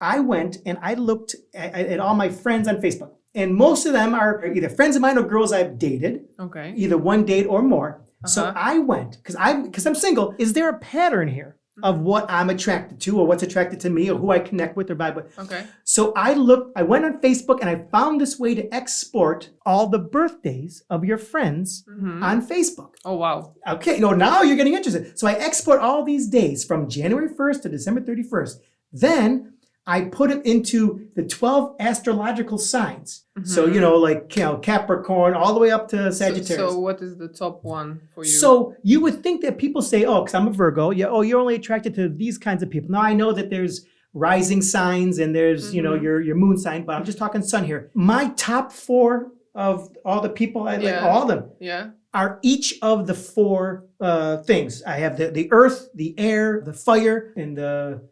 I went and I looked at all my friends on Facebook. And most of them are either friends of mine or girls I've dated. Okay. Either one date or more. So I went, because I'm single. Is there a pattern here of what I'm attracted to or what's attracted to me or who I connect with or vibe with? Okay. So I went on Facebook and I found this way to export all the birthdays of your friends on Facebook. Oh, wow. Okay, now you're getting interested. So I export all these days from January 1st to December 31st. Then I put it into the 12 astrological signs. So, Capricorn all the way up to Sagittarius. So what is the top one for you? So you would think that people say, because I'm a Virgo, you're only attracted to these kinds of people. Now I know that there's rising signs and there's, your moon sign, but I'm just talking sun here. My top 4 of all the people, I like all of them, are each of the 4 things. I have the earth, the air, the fire, and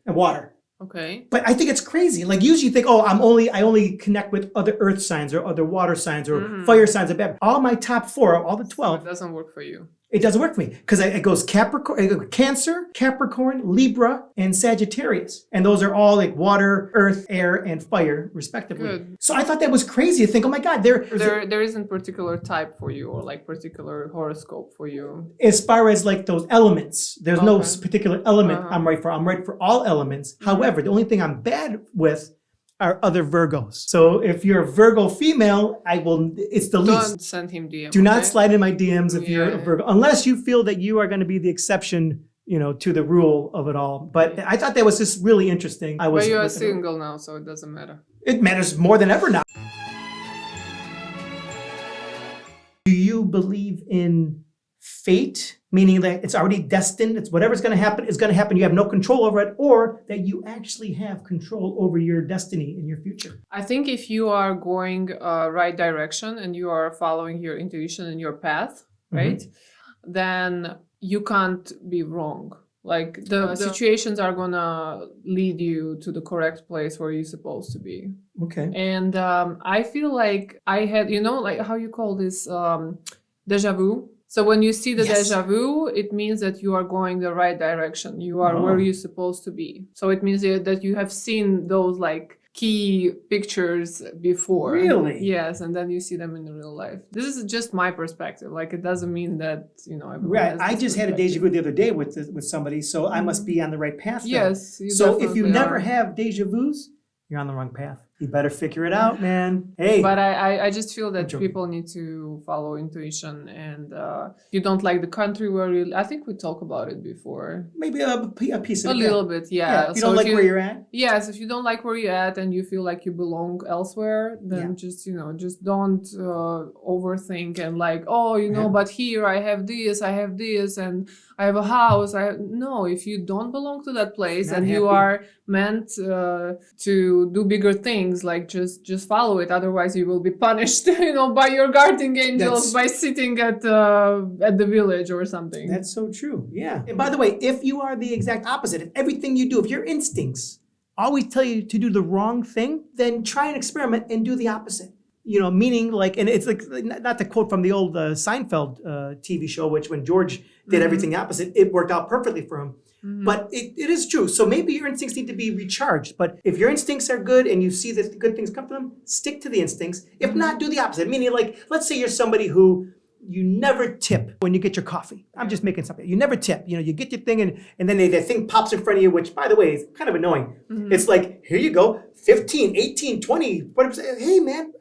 water. Okay. But I think it's crazy. Like usually you think, I only connect with other earth signs or other water signs or fire signs. All my top 4, all the 12. So it doesn't work for you. It doesn't work for me because it goes Cancer, Capricorn, Libra, and Sagittarius. And those are all like water, earth, air, and fire, respectively. Good. So I thought that was crazy to think, oh my God, there isn't particular type for you or like particular horoscope for you. As far as like those elements, there's no particular element I'm right for. I'm right for all elements. However, the only thing I'm bad with are other Virgos. So if you're a Virgo female, it's the least. Don't send him DMs. Do not slide in my DMs if you're a Virgo, unless you feel that you are going to be the exception, to the rule of it all. But I thought that was just really interesting. But you are single now, so it doesn't matter. It matters more than ever now. Do you believe in fate, meaning that it's already destined, it's whatever's going to happen is going to happen, you have no control over it, or that you actually have control over your destiny in your future? I think if you are going right direction and you are following your intuition and your path, right, then you can't be wrong. Like the situations are gonna lead you to the correct place where you're supposed to be. Okay. And I feel like I had, like how you call this, déjà vu. So when you see the déjà vu, it means that you are going the right direction. You are where you're supposed to be. So it means that you have seen those like key pictures before. Really? Yes, and then you see them in the real life. This is just my perspective. Like it doesn't mean that, everyone Right. I just had a déjà vu the other day with somebody, so I must be on the right path. Yes. So if you never have déjà vus, you're on the wrong path. You better figure it out, man. Hey. But I just feel that people need to follow intuition, and you don't like the country where you. I think we talked about it before. Maybe a piece of it. A little bit, yeah. If you don't like where you're at. Yes, if you don't like where you're at and you feel like you belong elsewhere, then just don't overthink and like, but here I have this, and I have a house. No, if you don't belong to that place and you are meant to do bigger things, like just follow it. Otherwise, you will be punished, by your guardian angels by sitting at the village or something. That's so true. Yeah. And by the way, if you are the exact opposite, if everything you do, if your instincts always tell you to do the wrong thing, then try an experiment and do the opposite. Meaning like, and it's like, not to quote from the old Seinfeld TV show, which when George did everything opposite, it worked out perfectly for him. But it is true. So maybe your instincts need to be recharged. But if your instincts are good and you see that good things come to them, stick to the instincts. If not, do the opposite. Meaning like, let's say you're somebody who you never tip when you get your coffee. I'm just making something. You never tip. You get your thing and then the thing pops in front of you, which by the way is kind of annoying. It's like, here you go, 15, 18, 20, 40%. Hey man,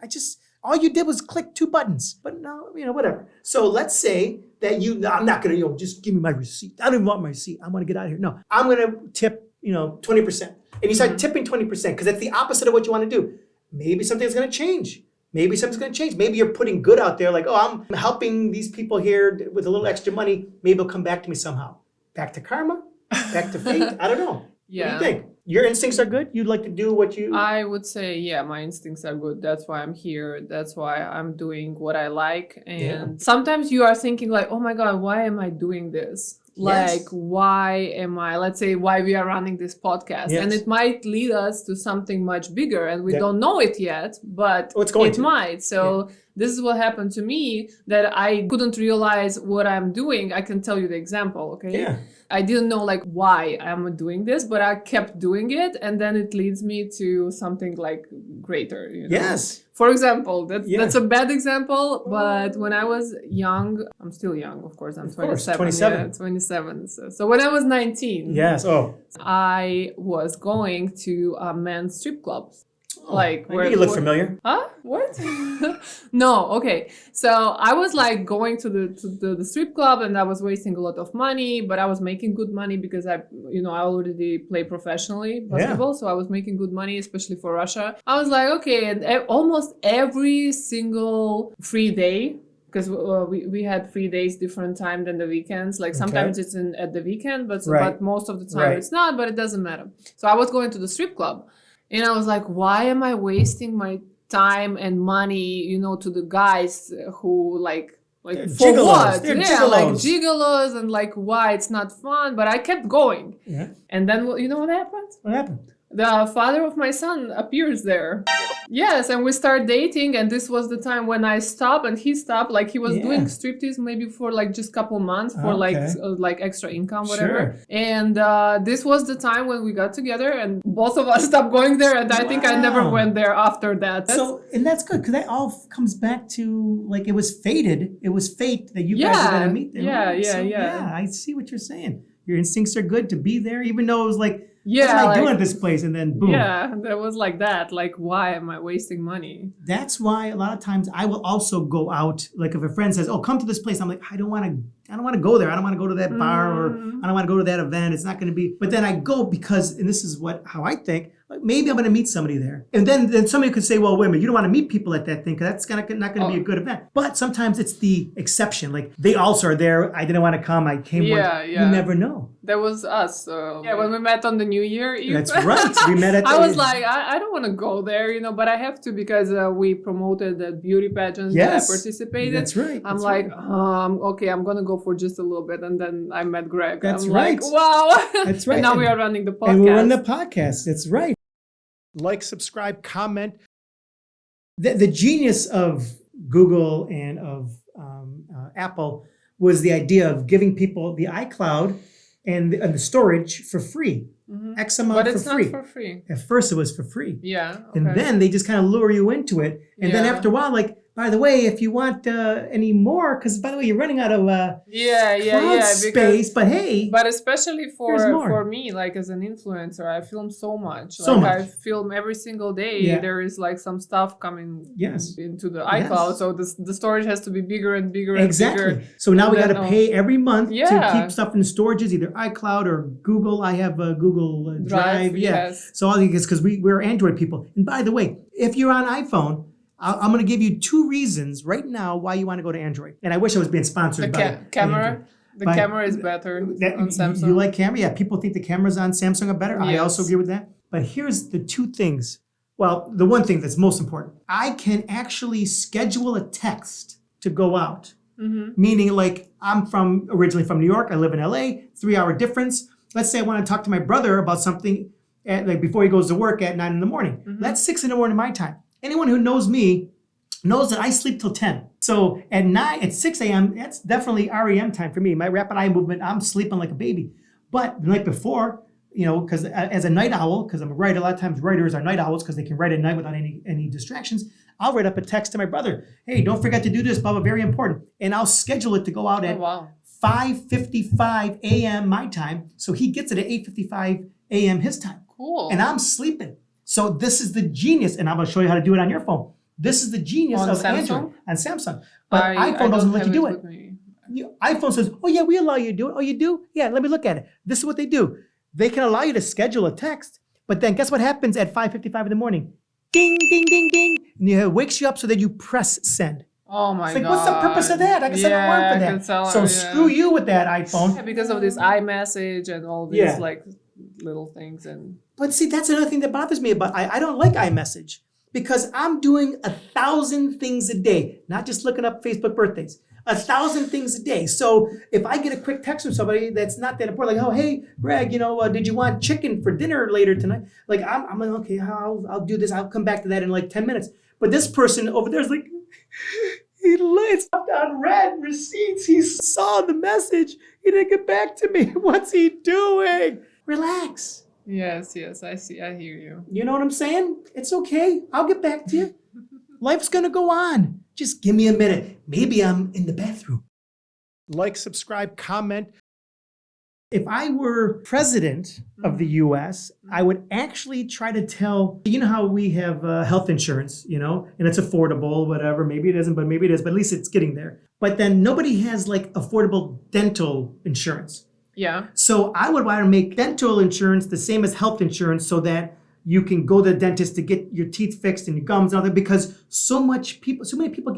all you did was click 2 buttons. But no, whatever. So let's say that I'm not going to, just give me my receipt. I don't even want my receipt. I want to get out of here. No, I'm going to tip, 20%. And you start tipping 20% because that's the opposite of what you want to do. Maybe something's going to change. Maybe you're putting good out there like, I'm helping these people here with a little extra money. Maybe it'll come back to me somehow. Back to karma? Back to fate? I don't know. Yeah. What do you think? Your instincts are good? You'd like to do what you... I would say, my instincts are good. That's why I'm here. That's why I'm doing what I like. And sometimes you are thinking like, oh my God, why am I doing this? Like, why let's say why we are running this podcast. And it might lead us to something much bigger and we don't know it yet, but it might. So this is what happened to me that I couldn't realize what I'm doing. I can tell you the example, okay? Yeah. I didn't know like why I'm doing this, but I kept doing it, and then it leads me to something like greater. You know? Yes. For example, that's a bad example, but when I was young, I'm still young, of course. I'm 27. 27. Yeah, 27. So when I was 19, Yes. Oh. I was going to men's strip clubs. Like I knew you look familiar. Huh? What? No, okay. So I was like going to the strip club, and I was wasting a lot of money, but I was making good money because I already play professionally basketball, so I was making good money, especially for Russia. I was like, okay, and almost every single free day, because we had 3 days different time than the weekends. Like sometimes it's at the weekend, but most of the time it's not, but it doesn't matter. So I was going to the strip club. And I was like, why am I wasting my time and money, to the guys who like for gigolos. what? They're yeah, gigolos. like gigolos, and like why it's not fun. But I kept going. Yeah. And then you know what happened? What happened? The father of my son appears there. Yes, and we start dating, and this was the time when I stopped and he stopped. Like he was doing striptease maybe for like just couple months for like extra income, whatever. Sure. And this was the time when we got together, and both of us stopped going there. And I think I never went there after that. And that's good, because that all comes back to like it was fated. It was fate that you guys were going to meet them. Yeah. I see what you're saying. Your instincts are good to be there, even though it was like, what am I doing at this place? And then boom. Yeah, that was like that. Like, why am I wasting money? That's why a lot of times I will also go out. Like if a friend says, "Oh, come to this place," I'm like, I don't want to go there. I don't want to go to that bar, or I don't want to go to that event. It's not going to be. But then I go because, and this is how I think. Like maybe I'm going to meet somebody there, and then somebody could say, "Well, wait a minute, you don't want to meet people at that thing because that's not going to be a good event." But sometimes it's the exception. Like they also are there. I didn't want to come. I came. Yeah. You never know. That was us. When we met on the New Year Eve. That's right. We met at. I was like, I don't want to go there, but I have to because we promoted the beauty pageant that I participated. That's right. I'm like, okay, I'm gonna go for just a little bit, and then I met Greg. That's I'm right. Like, wow. That's right. And now we are running the podcast. And we're running the podcast. That's right. Like, subscribe, comment. The genius of Google and of Apple was the idea of giving people the iCloud and the storage for free. X amount for free. But it's not for free. At first it was for free. Yeah. Okay. And then they just kind of lure you into it. And then after a while, like, by the way, if you want any more, because by the way, you're running out of cloud space. But hey, but especially for me, like as an influencer, I film so much. I film every single day. Yeah. There is like some stuff coming into the iCloud, so the storage has to be bigger and bigger and bigger. So now we got to pay every month to keep stuff in storages, either iCloud or Google. I have Google Drive. Yes. So all because we're Android people. And by the way, if you're on iPhone, I'm going to give you 2 reasons right now why you want to go to Android. And I wish I was being sponsored by camera. The camera is better on Samsung. You like camera? Yeah, people think the cameras on Samsung are better. Yes. I also agree with that. But here's the 2 things. Well, the one thing that's most important. I can actually schedule a text to go out. Meaning like I'm originally from New York. I live in LA, 3-hour difference. Let's say I want to talk to my brother about something before he goes to work at 9 in the morning. That's 6 in the morning my time. Anyone who knows me knows that I sleep till 10. So at 6 a.m., that's definitely REM time for me. My rapid eye movement, I'm sleeping like a baby. But the night before, because as a night owl, because I'm a writer, a lot of times writers are night owls because they can write at night without any distractions. I'll write up a text to my brother. Hey, don't forget to do this, blah, blah, very important. And I'll schedule it to go out at 5:55 a.m. my time. So he gets it at 8:55 a.m. his time. Cool. And I'm sleeping. So this is the genius, and I'm going to show you how to do it on your phone. This is the genius of Android on Samsung. But iPhone doesn't let you do it. iPhone says, oh yeah, we allow you to do it. Oh, you do? Yeah, let me look at it. This is what they do. They can allow you to schedule a text, but then guess what happens at 5:55 in the morning? Ding, ding, ding, ding. And it wakes you up so that you press send. Oh my God. What's the purpose of that? I guess I don't work for that. So screw you with that iPhone. Yeah, because of this iMessage and all these like little things. But see, that's another thing that bothers me about I don't like iMessage because I'm doing 1,000 things a day, not just looking up Facebook birthdays. 1,000 things a day. So if I get a quick text from somebody that's not that important, like, oh, hey, Greg, did you want chicken for dinner later tonight? Like, I'm like, okay, I'll do this. I'll come back to that in like 10 minutes. But this person over there is like, It's on red receipts. He saw the message. He didn't get back to me. What's he doing? Relax. Yes, I see. I hear you. You know what I'm saying? It's okay. I'll get back to you. Life's going to go on. Just give me a minute. Maybe I'm in the bathroom. Like, subscribe, comment. If I were president of the US, I would actually try to tell, you know how we have health insurance, and it's affordable, whatever. Maybe it isn't, but maybe it is, but at least it's getting there. But then nobody has like affordable dental insurance. Yeah. So I would want to make dental insurance the same as health insurance so that you can go to the dentist to get your teeth fixed and your gums and all that, because so many people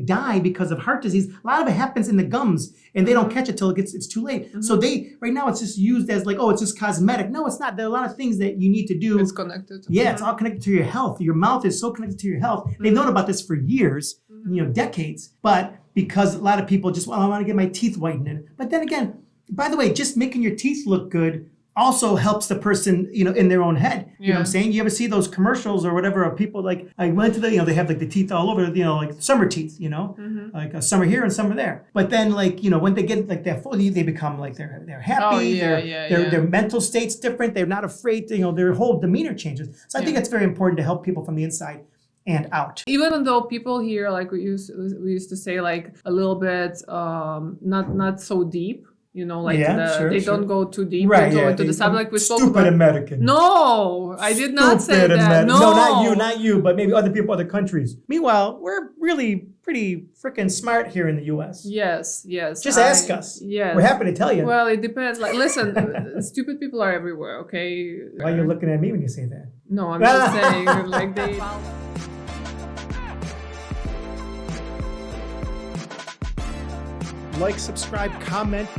die because of heart disease. A lot of it happens in the gums and they don't catch it till it's too late. So right now it's just used as like, oh, it's just cosmetic. No, it's not. There are a lot of things that you need to do. It's connected. Yeah, it's all connected to your health. Your mouth is so connected to your health. They've known about this for years, decades. But because a lot of people just, I want to get my teeth whitened. But then again, by the way, just making your teeth look good also helps the person, in their own head. You know what I'm saying? You ever see those commercials or whatever of people like, I went to they have like the teeth all over, like summer teeth, like a summer here and summer there. But then when they get like that fully, they become like they're happy. Their mental state's different. They're not afraid. Their whole demeanor changes. So I think it's very important to help people from the inside and out. Even though people here, like we used to say, like a little bit, not so deep. They don't go too deep into the subject. We spoke about stupid American. No, I did not say that. No, not you, but maybe other people, other countries. Meanwhile, we're really pretty freaking smart here in the U.S. Yes. Just ask us. Yes. We're happy to tell you. Well, it depends. Like, listen, stupid people are everywhere. Okay. Why are you looking at me when you say that? No, I'm just saying, like they. Like, subscribe, comment.